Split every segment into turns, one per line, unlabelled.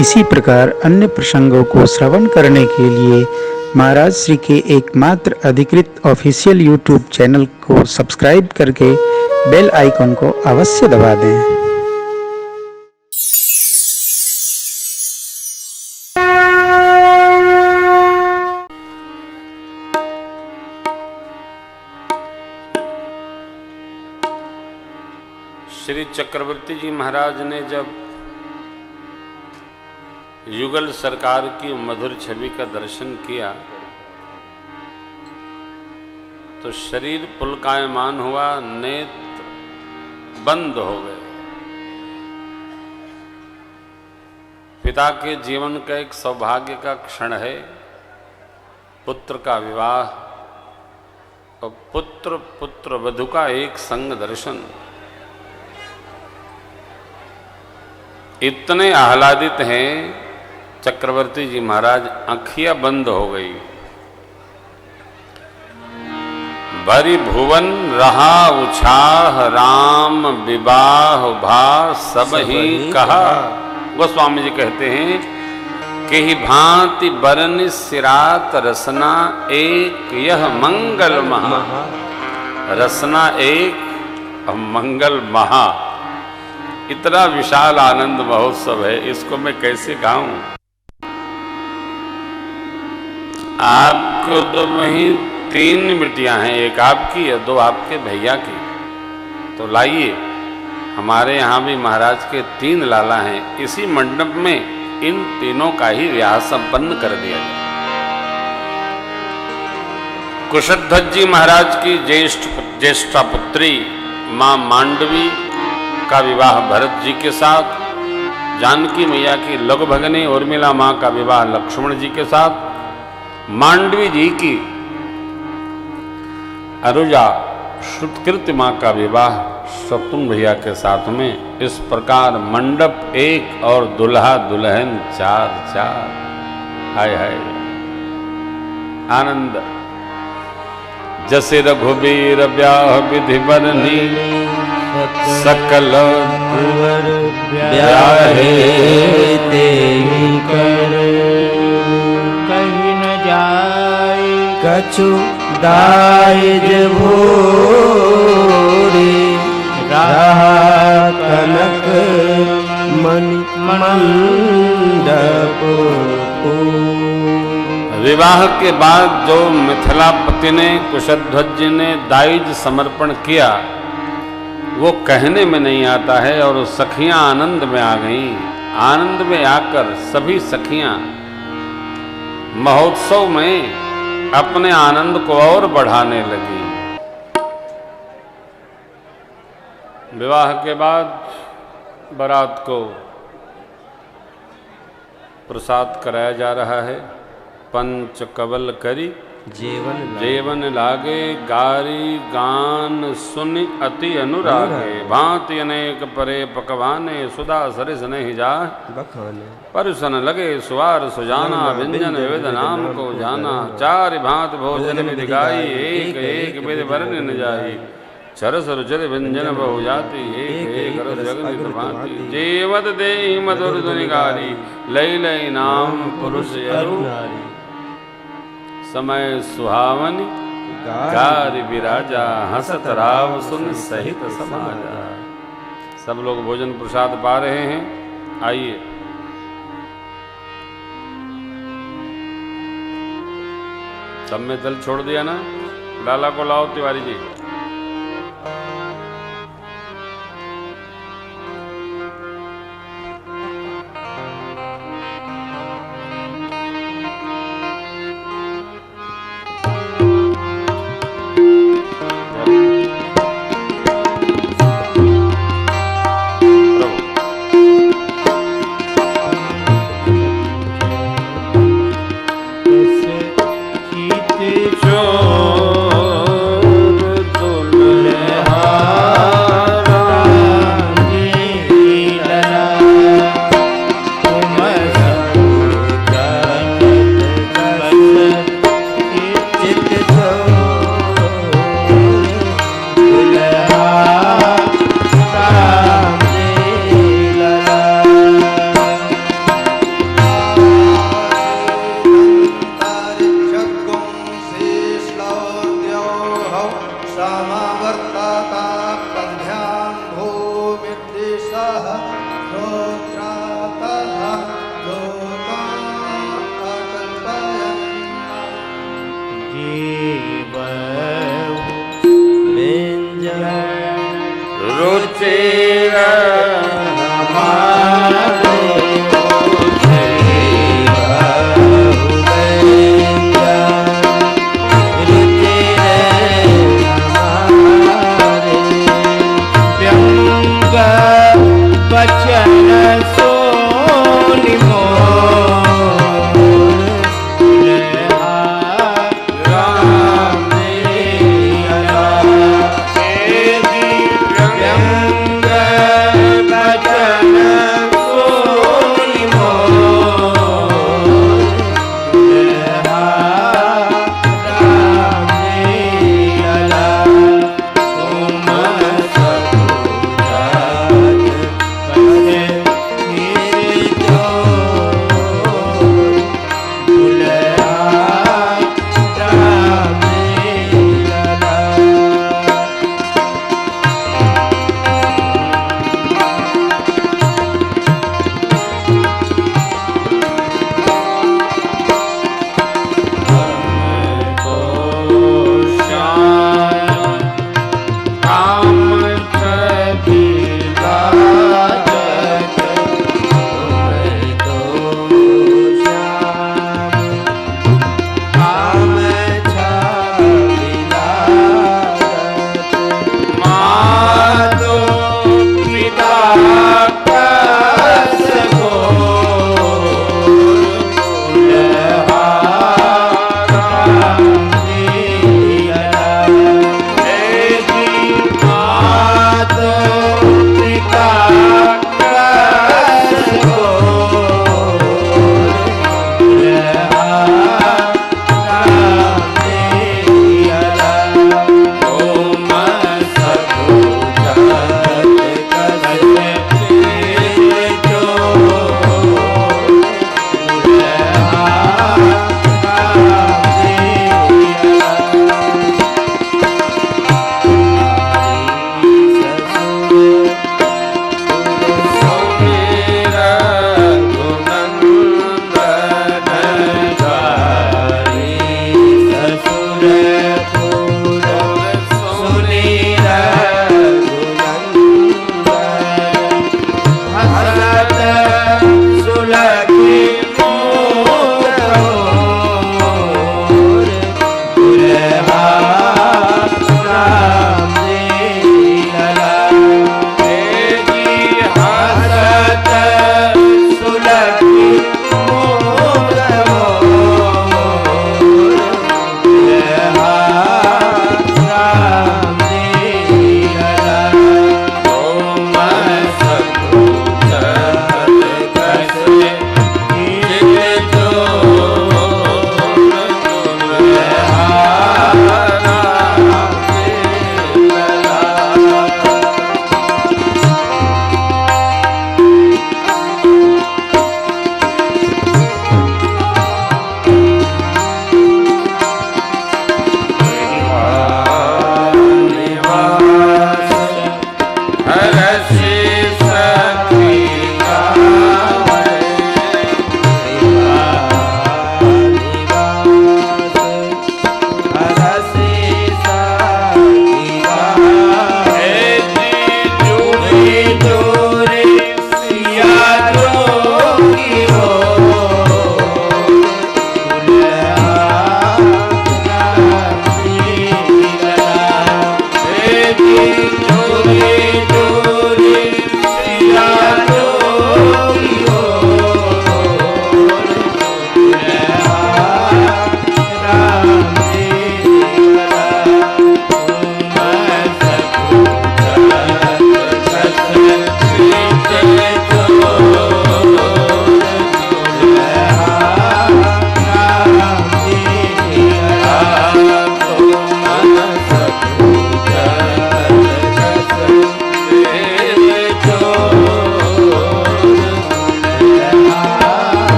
इसी प्रकार अन्य प्रसंगों को श्रवण करने के लिए महाराज श्री के एकमात्र अधिकृत ऑफिशियल यूट्यूब चैनल को सब्सक्राइब करके बेल आइकन को अवश्य दबा दें।
श्री चक्रवर्ती जी महाराज ने जब युगल सरकार की मधुर छवि का दर्शन किया तो शरीर पुलकायमान हुआ, नेत्र बंद हो गए। पिता के जीवन का एक सौभाग्य का क्षण है, पुत्र का विवाह और पुत्र पुत्र वधू का एक संग दर्शन। इतने आह्लादित हैं चक्रवर्ती जी महाराज, आँखियां बंद हो गई। भरी भुवन रहा उछाह, राम विवाह भा सब ही कहा। गोस्वामी जी कहते हैं कि ही भांति बरन सिरात रसना एक, यह मंगल महा। रसना एक और मंगल महा, इतना विशाल आनंद महोत्सव है, इसको मैं कैसे गाऊं। आपको तो वहीं 3 बिटियां हैं, एक आपकी और 2 आपके भैया की। तो लाइए, हमारे यहाँ भी महाराज के 3 लाला हैं, इसी मंडप में इन तीनों का ही विवाह संपन्न कर दिया जाए। कुशध्वज जी महाराज की ज्येष्ठा पुत्री मां मांडवी का विवाह भरत जी के साथ, जानकी मैया की लघु भगनी उर्मिला मां का विवाह लक्ष्मण जी के साथ, मांडवी जी की अनुजा श्रुतकीर्ति मां का विवाह शत्रुघ्न भैया के साथ में। इस प्रकार मंडप 1 और दुल्हा दुल्हन 4। हाय हाय आनंद। जसे रघुबीर ब्याह विधि बरनी, सकल ब्याहे
तेहि कर। कहीं न जाए कछु दायज भोरे, रहा कनक मणि मंडप।
विवाह के बाद जो मिथिलापति ने कुशध्वज जी ने दाइज समर्पण किया वो कहने में नहीं आता है, और सखियां आनंद में आ गईं। आनंद में आकर सभी सखियां महोत्सव में अपने आनंद को और बढ़ाने लगी। विवाह के बाद बारात को प्रसाद कराया जा रहा है। पंच कवल करी जेवन लागे, गारी गान सुनि अति अनुरागे। भांति अनेक परे पकवाने, सुधा सरिस नहीं जाए परसन लगे सुवार सुजाना। व्यंजन विविध नाम को जाना, 4 भांत भोजन विधि गाई। एक एक विधि वरन न जाई, चरस रुचर व्यंजन बहु जाति। एक एक रस जगन भांति, जेवत देहि मधुर ध्वनिगारी। लई लई नाम पुरुष अरु, समय सुहावनी गारि विराजा। हसत राव सुन सहित समाजा। सब लोग भोजन प्रसाद पा रहे हैं। आइए, सब में दल छोड़ दिया ना। लाला को लाओ तिवारी जी।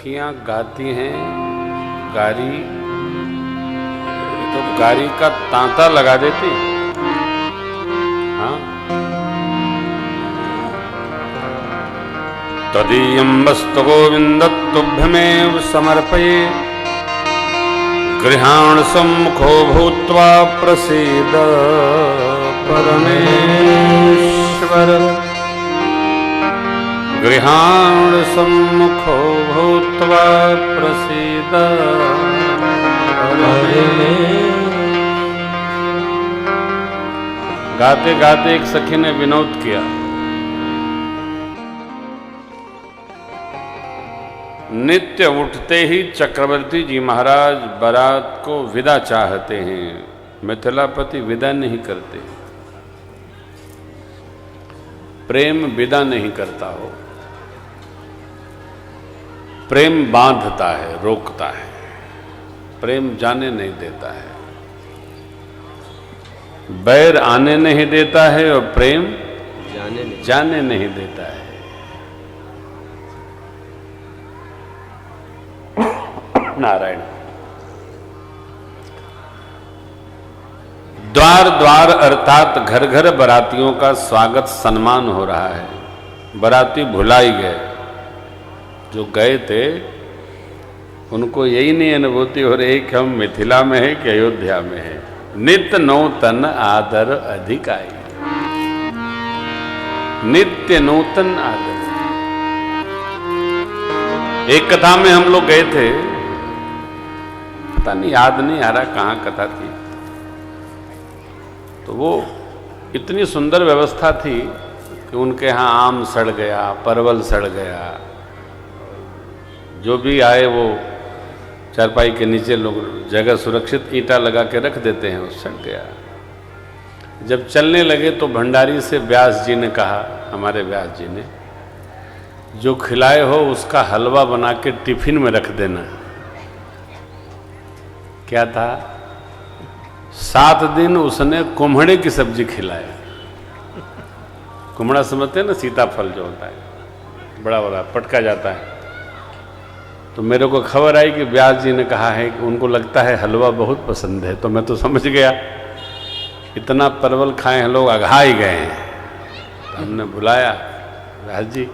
सखियां गाती हैं गारी, तो गारी का तांता लगा देती। हाँ, तदीयं वस्तु गोविंद तुभ्यमेव समर्पये, गृहाण सम्मुखो भूत्वा प्रसीद परमेश्वर। गृहाण सम्मुखो भूत्वा प्रसीद परमेश्वर। गाते गाते एक सखी ने विनोद किया, नित्य उठते ही चक्रवर्ती जी महाराज बारात को विदा चाहते हैं, मिथिलापति विदा नहीं करते। प्रेम विदा नहीं करता हो, प्रेम बांधता है, रोकता है, प्रेम जाने नहीं देता है, बैर आने नहीं देता है और प्रेम जाने नहीं देता है। नारायण। द्वार द्वार अर्थात घर घर बरातियों का स्वागत सम्मान हो रहा है। बराती भुलाई गए, जो गए थे उनको यही नहीं अनुभूति हो रही कि हम मिथिला में है कि अयोध्या में है। नित्य नूतन आदर अधिकाई, नित्य नूतन आदर। एक कथा में हम लोग गए थे, पता नहीं याद नहीं आ रहा कहाँ कथा थी, तो वो इतनी सुंदर व्यवस्था थी कि उनके यहाँ आम सड़ गया, परवल सड़ गया, जो भी आए वो चारपाई के नीचे लोग जगह सुरक्षित ईंटा लगा के रख देते हैं, वो सड़ गया। जब चलने लगे तो भंडारी से व्यास जी ने कहा, हमारे व्यास जी ने, जो खिलाए हो उसका हलवा बना के टिफिन में रख देना। क्या था, 7 दिन उसने कुम्हड़े की सब्जी खिलाया। कुम्हड़ा समझते हैं ना, सीताफल जो होता है, बड़ा बड़ा पटका जाता है। तो मेरे को खबर आई कि व्यास जी ने कहा है कि उनको लगता है हलवा बहुत पसंद है। तो मैं तो समझ गया इतना परवल खाए हैं लोग, अघा ही गए हैं। तो हमने बुलाया व्यास जी,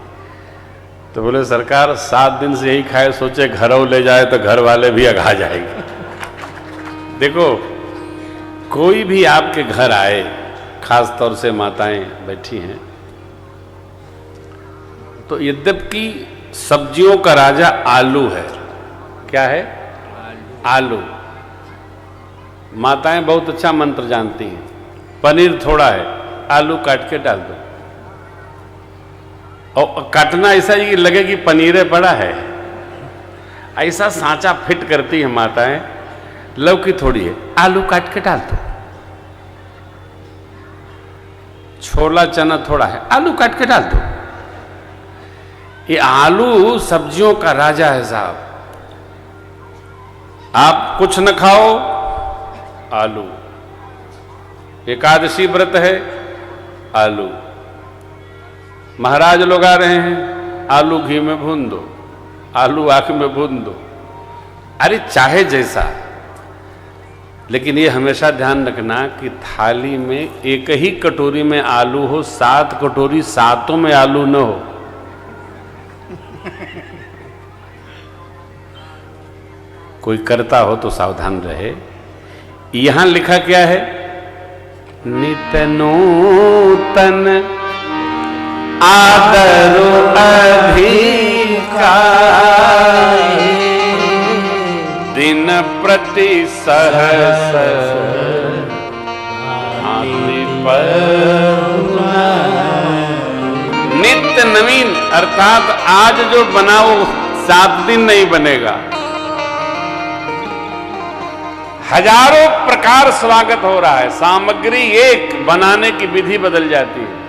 तो बोले सरकार 7 दिन से यही खाए, सोचे घरों ले जाए तो घर वाले भी अघा जाएंगे। देखो, कोई भी आपके घर आए, खास तौर से माताएं बैठी हैं, तो यद्यपि सब्जियों का राजा आलू है। क्या है? आलू। माताएं बहुत अच्छा मंत्र जानती हैं। पनीर थोड़ा है, आलू काट के डाल दो, और काटना ऐसा ही लगे कि पनीरे बड़ा है, ऐसा सांचा फिट करती है माताएं। लौकी थोड़ी है, आलू काट के डाल दो। छोला चना थोड़ा है, आलू काट के डाल दो। ये आलू सब्जियों का राजा है साहब। आप कुछ न खाओ, आलू। एकादशी व्रत है, आलू। महाराज लोग आ रहे हैं, आलू घी में भून दो, आलू आंख में भून दो। अरे चाहे जैसा, लेकिन ये हमेशा ध्यान रखना कि थाली में एक ही कटोरी में आलू हो, 7 कटोरी 7 में आलू न हो। कोई करता हो तो सावधान रहे। यहां लिखा क्या है? नित्य नूतन आदरो अधिकाई, दिन प्रति सहस नित्य नवीन, अर्थात आज जो बनाओ 7 दिन नहीं बनेगा। हजारों प्रकार स्वागत हो रहा है, सामग्री एक, बनाने की विधि बदल जाती है।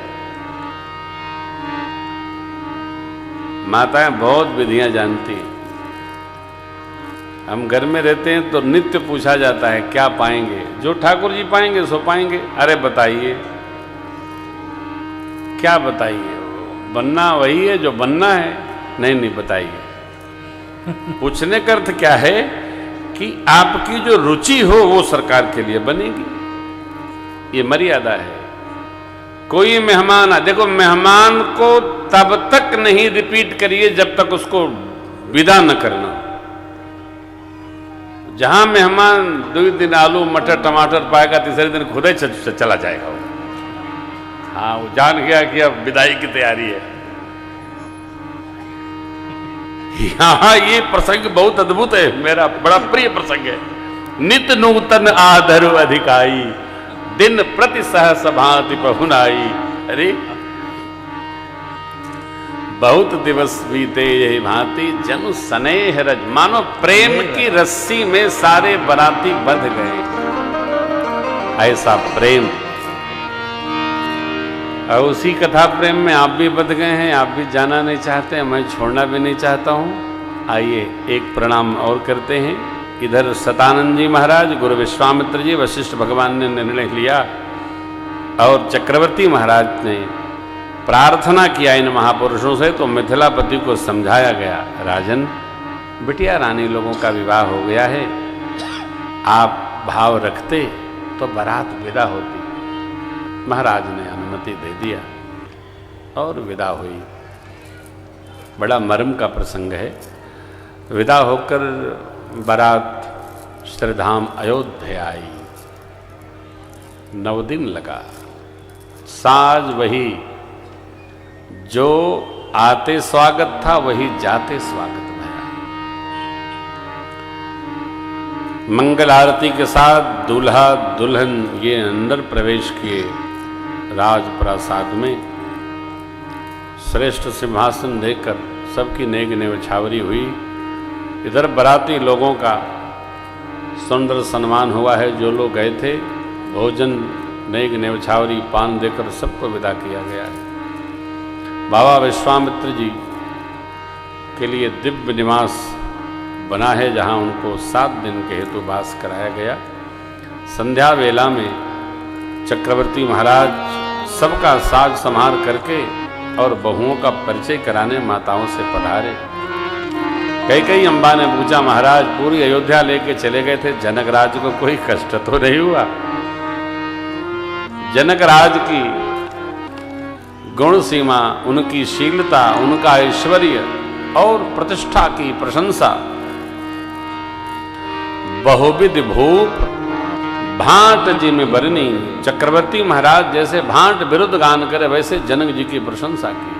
माताएं बहुत विधियां जानती हैं। हम घर में रहते हैं तो नित्य पूछा जाता है क्या पाएंगे? जो ठाकुर जी पाएंगे सो पाएंगे। अरे बताइए, क्या बताइए? बनना वही है जो बनना है। नहीं बताइए। पूछने का अर्थ क्या है कि आपकी जो रुचि हो वो सरकार के लिए बनेगी, ये मर्यादा है। कोई मेहमान, देखो मेहमान को तब तक नहीं रिपीट करिए जब तक उसको विदा न करना। जहां मेहमान 2 दिन आलू मटर टमाटर पाएगा, तीसरे दिन खुद ही चला जाएगा वो। हाँ, वो जान गया कि अब विदाई की तैयारी है। यहाँ ये प्रसंग बहुत अद्भुत है, मेरा बड़ा प्रिय प्रसंग है। नित नूतन आधरु अधिकाई, दिन प्रति सहस भांति पहुनाई। अरे बहुत दिवस बीते यही भांति जनु स्नेह रज, मानो प्रेम की रस्सी में सारे बराती बंध गए। ऐसा प्रेम, और उसी कथा प्रेम में आप भी बंध गए हैं। आप भी जाना नहीं चाहते, मैं छोड़ना भी नहीं चाहता हूं। आइए एक प्रणाम और करते हैं। इधर सतानंद जी महाराज, गुरु विश्वामित्र जी, वशिष्ठ भगवान ने निर्णय लिया और चक्रवर्ती महाराज ने प्रार्थना किया इन महापुरुषों से, तो मिथिलापति को समझाया गया, राजन बिटिया रानी लोगों का विवाह हो गया है, आप भाव रखते तो बारात विदा होती। महाराज ने अनुमति दे दिया और विदा हुई। बड़ा मर्म का प्रसंग है। विदा होकर बारात श्रीधाम अयोध्या आई। 9 दिन लगा। साज वही, जो आते स्वागत था वही जाते स्वागत भया। मंगल आरती के साथ दूल्हा दुल्हन ये अंदर प्रवेश किए राजप्रासाद में। श्रेष्ठ सिंहासन देखकर सबकी नेग नेवछावरी हुई। इधर बराती लोगों का सुंदर सम्मान हुआ है। जो लोग गए थे, भोजन, नेग नेवछावरी, पान देकर सबको विदा किया गया है। बाबा विश्वामित्र जी के लिए दिव्य निवास बना है, जहां उनको 7 दिन के हेतु वास कराया गया। संध्या वेला में चक्रवर्ती महाराज सबका साज संहार करके और बहुओं का परिचय कराने माताओं से पधारे। कई अम्बा ने पूछा, महाराज पूरी अयोध्या लेके चले गए थे, जनक राज को कोई कष्ट तो नहीं हुआ? जनक राज की गुण सीमा, उनकी शीलता, उनका ऐश्वर्य और प्रतिष्ठा की प्रशंसा बहुविध भूप भांट जी में बरनी। चक्रवर्ती महाराज जैसे भांट विरुद्ध गान करे, वैसे जनक जी की प्रशंसा की।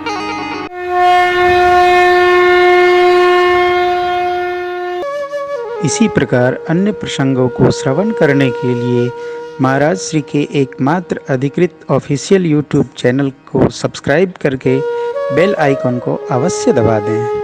इसी प्रकार अन्य प्रसंगों को श्रवण करने के लिए महाराज श्री के एकमात्र अधिकृत ऑफिशियल यूट्यूब चैनल को सब्सक्राइब करके बेल आइकॉन को अवश्य दबा दें।